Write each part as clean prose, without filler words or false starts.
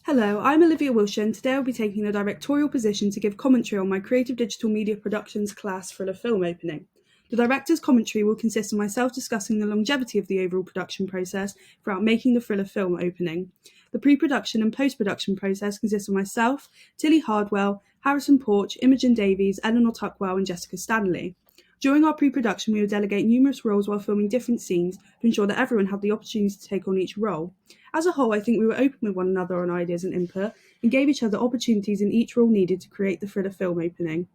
Hello, I'm Olivia Wilson. Today I'll be taking the directorial position to give commentary on my Creative Digital Media Productions class thriller film opening. The director's commentary will consist of myself discussing the longevity of the overall production process throughout making the thriller film opening. The pre-production and post-production process consists of myself, Tilly Hardwell, Harrison Porch, Imogen Davies, Eleanor Tuckwell and Jessica Stanley. During our pre-production, we would delegate numerous roles while filming different scenes to ensure that everyone had the opportunity to take on each role. As a whole, I think we were open with one another on ideas and input, and gave each other opportunities in each role needed to create the thriller film opening.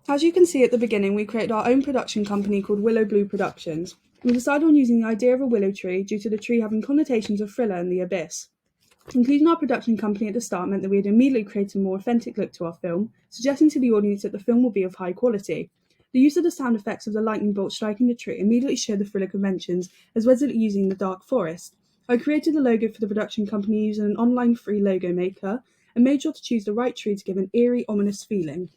As you can see at the beginning, we created our own production company called Willow Blue Productions. We decided on using the idea of a willow tree due to the tree having connotations of thriller and the abyss. Including our production company at the start meant that we had immediately created a more authentic look to our film, suggesting to the audience that the film will be of high quality. The use of the sound effects of the lightning bolt striking the tree immediately showed the thriller conventions, as well as using the dark forest. I created the logo for the production company using an online free logo maker, and made sure to choose the right tree to give an eerie, ominous feeling.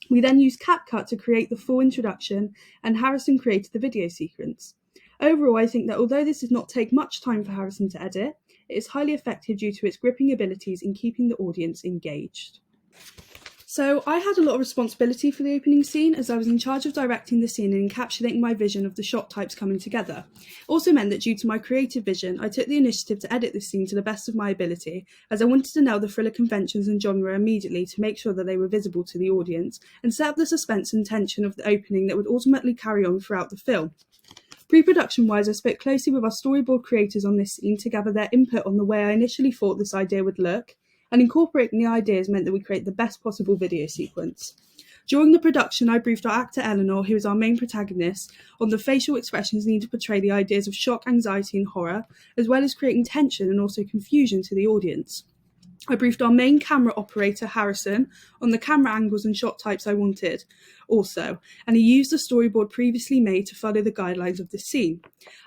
We then used CapCut to create the full introduction, and Harrison created the video sequence. Overall, I think that although this did not take much time for Harrison to edit, it is highly effective due to its gripping abilities in keeping the audience engaged. So I had a lot of responsibility for the opening scene, as I was in charge of directing the scene and encapsulating my vision of the shot types coming together. It also meant that due to my creative vision, I took the initiative to edit this scene to the best of my ability, as I wanted to nail the thriller conventions and genre immediately to make sure that they were visible to the audience, and set up the suspense and tension of the opening that would ultimately carry on throughout the film. Pre-production wise, I spoke closely with our storyboard creators on this scene to gather their input on the way I initially thought this idea would look, and incorporating the ideas meant that we create the best possible video sequence. During the production, I briefed our actor Eleanor, who is our main protagonist, on the facial expressions needed to portray the ideas of shock, anxiety and horror, as well as creating tension and also confusion to the audience. I briefed our main camera operator, Harrison, on the camera angles and shot types I wanted also, and he used the storyboard previously made to follow the guidelines of the scene.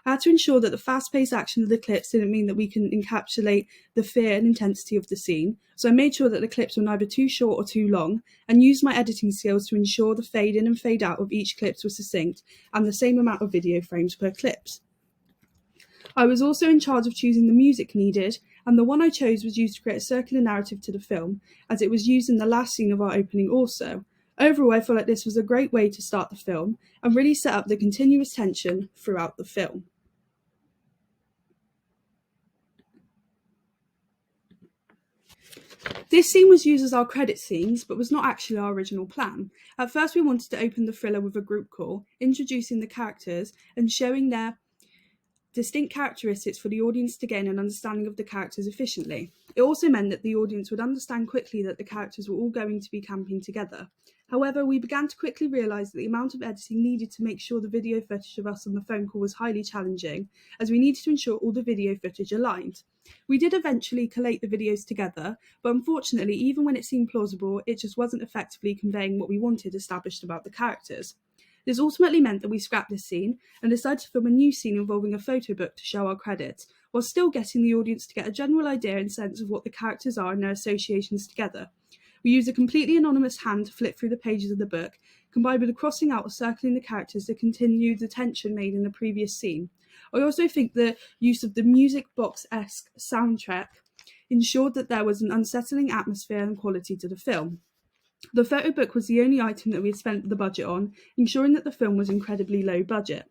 I had to ensure that the fast-paced action of the clips didn't mean that we can encapsulate the fear and intensity of the scene, so I made sure that the clips were neither too short or too long, and used my editing skills to ensure the fade in and fade out of each clip was succinct, and the same amount of video frames per clips. I was also in charge of choosing the music needed, and the one I chose was used to create a circular narrative to the film, as it was used in the last scene of our opening also. Overall, I felt like this was a great way to start the film, and really set up the continuous tension throughout the film. This scene was used as our credit scenes, but was not actually our original plan. At first, we wanted to open the thriller with a group call, introducing the characters and showing their distinct characteristics for the audience to gain an understanding of the characters efficiently. It also meant that the audience would understand quickly that the characters were all going to be camping together. However, we began to quickly realise that the amount of editing needed to make sure the video footage of us on the phone call was highly challenging, as we needed to ensure all the video footage aligned. We did eventually collate the videos together, but unfortunately, even when it seemed plausible, it just wasn't effectively conveying what we wanted established about the characters. This ultimately meant that we scrapped this scene and decided to film a new scene involving a photo book to show our credits, while still getting the audience to get a general idea and sense of what the characters are and their associations together. We used a completely anonymous hand to flip through the pages of the book, combined with the crossing out or circling the characters to continue the tension made in the previous scene. I also think the use of the music box-esque soundtrack ensured that there was an unsettling atmosphere and quality to the film. The photo book was the only item that we had spent the budget on, ensuring that the film was incredibly low budget.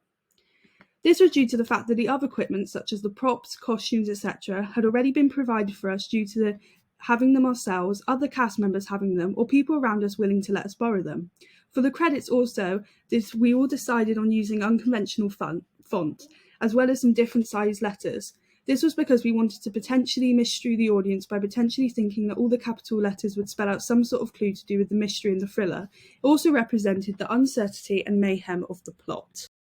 This was due to the fact that the other equipment, such as the props, costumes, etc., had already been provided for us due to having them ourselves, other cast members having them, or people around us willing to let us borrow them. For the credits also, we all decided on using unconventional font, as well as some different sized letters. This was because we wanted to potentially mystery the audience by potentially thinking that all the capital letters would spell out some sort of clue to do with the mystery in the thriller. It also represented the uncertainty and mayhem of the plot.